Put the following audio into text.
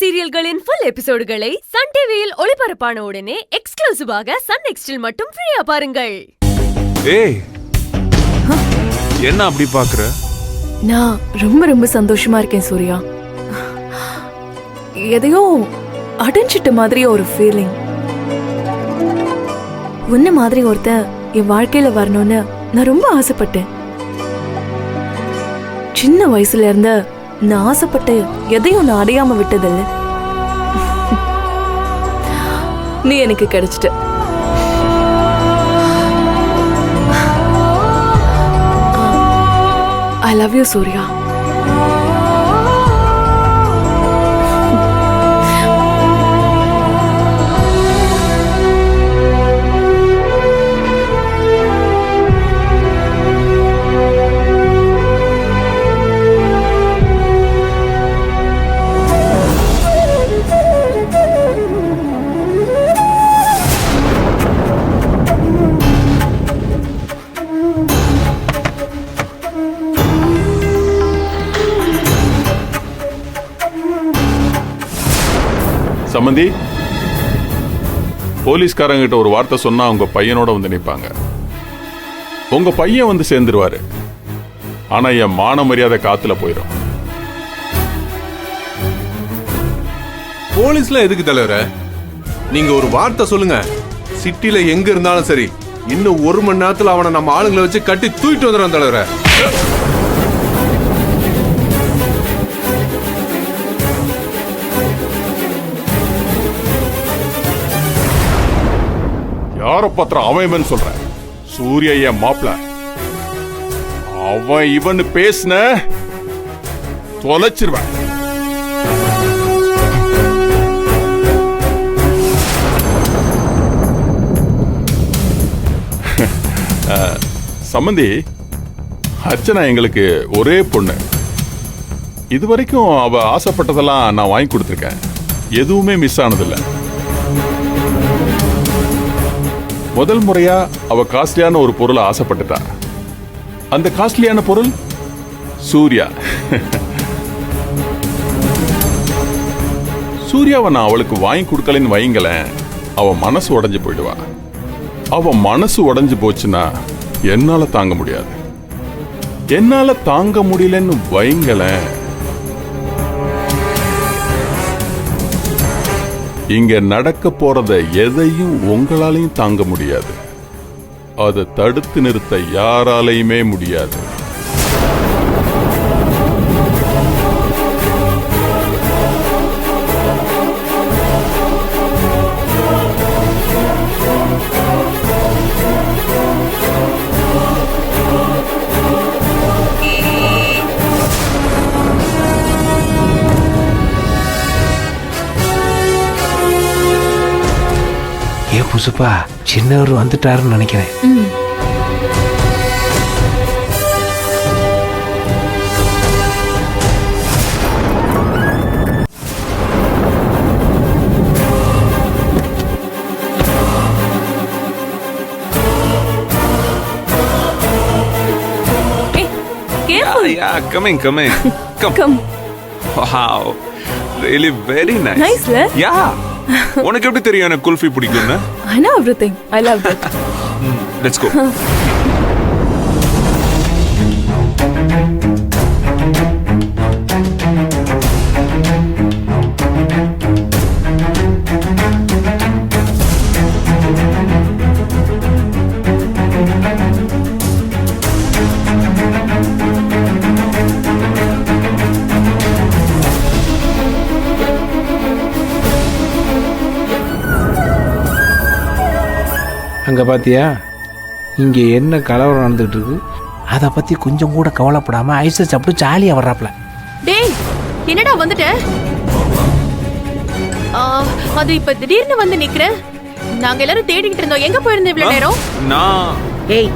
சீரியல்களின் full எபிசோடுகளை Sun டிவியில் ஒளிபரப்பான உடனே எக்ஸ்க்ளூசிவாக சன் நெக்ஸ்டில் மட்டும் ஃப்ரீயா பாருங்கள். ஏய், என்ன அப்படி பாக்குற? நான் ரொம்ப ரொம்ப சந்தோஷமா இருக்கேன் சூர்யா. எதையோ அடைஞ்சிட்ட மாதிரி ஒரு ஃபீலிங். உன்ன மாதிரி ஒருத்த என் வாழ்க்கையில வரணும்னு நான் ரொம்ப ஆசைப்பட்டேன். சின்ன வயசுல இருந்த நான் ஆசைப்பட்ட எதையும் நான் அடையாம விட்டதில்ல. நீ எனக்கு கிடைச்சிட்ட. I love you, Surya. சம்பந்தி, போலீஸ்காரங்கிட்ட ஒரு வார்த்தை சொன்னா உங்க பையனோட வந்து நிப்பாங்க. உங்க பையன் வந்து சேர்ந்துருவாரு. ஆனா என் மான மரியாதை காத்துல போயிடும். போலீஸ்ல எதுக்கு தலைவர? நீங்க ஒரு வார்த்தை சொல்லுங்க. சிட்டில எங்க இருந்தாலும் சரி, இன்னும் 1 மணி நேரத்துல அவனை நம்ம ஆளுங்களை வச்சு கட்டி தூக்கிட்டு வந்துடுறான் தலைவர. யார பத்திரம் அவன் சொல்ற? சூர்யா என் மாப்பிள. அவன் இவன் பேசின தொலைச்சிருவேன். சம்பந்தி, அர்ச்சனா எங்களுக்கு ஒரே பொண்ணு. இதுவரைக்கும் அவ ஆசைப்பட்டதெல்லாம் நான் வாங்கி கொடுத்துருக்கேன். எதுவுமே மிஸ் ஆனதில்லை. முதல் முறையா அவ காஸ்ட்லியான ஒரு பொருளை ஆசைப்பட்டுட்டா. அந்த காஸ்ட்லியான பொருள் சூர்யா. சூர்யாவை நான் அவளுக்கு வாங்கி கொடுக்கலன்னு வைங்களேன், அவ மனசு உடைஞ்சு போயிடுவா. அவ மனசு உடைஞ்சு போச்சுன்னா என்னால தாங்க முடியாது. என்னால தாங்க முடியலன்னு வைங்களேன், இங்க நடக்க போறத எதையும் உங்களாலையும் தாங்க முடியாது. அதை தடுத்து நிறுத்த யாராலையுமே முடியாது. புசுப்பா, சின்னவர் வந்துட்டாருன்னு நினைக்கிறேன். Coming. Come. Wow, really very nice. Nice, le? Yeah. உனக்கு எப்படி தெரியும் எனக்கு குல்ஃபி பிடிக்கும்னு? I know everything. I love that. Let's go. அங்கே பார்த்தியா, இங்கே என்ன கலவரம் நடந்துகிட்டு இருக்கு. அதை பற்றி கொஞ்சம் கூட கவலைப்படாமல் ஐஸை சாப்பிட்டு ஜாலியாக வர்றாப்ல. டேய், என்னடா வந்துட்ட? அது இப்ப திடீர்னு வந்து நிக்கிற. நாங்க எல்லாரும் தேடிக்கிட்டு இருந்தோம். எங்க போயிருந்தோம் இவ்வளவு நேரம்? நான் ஏய்,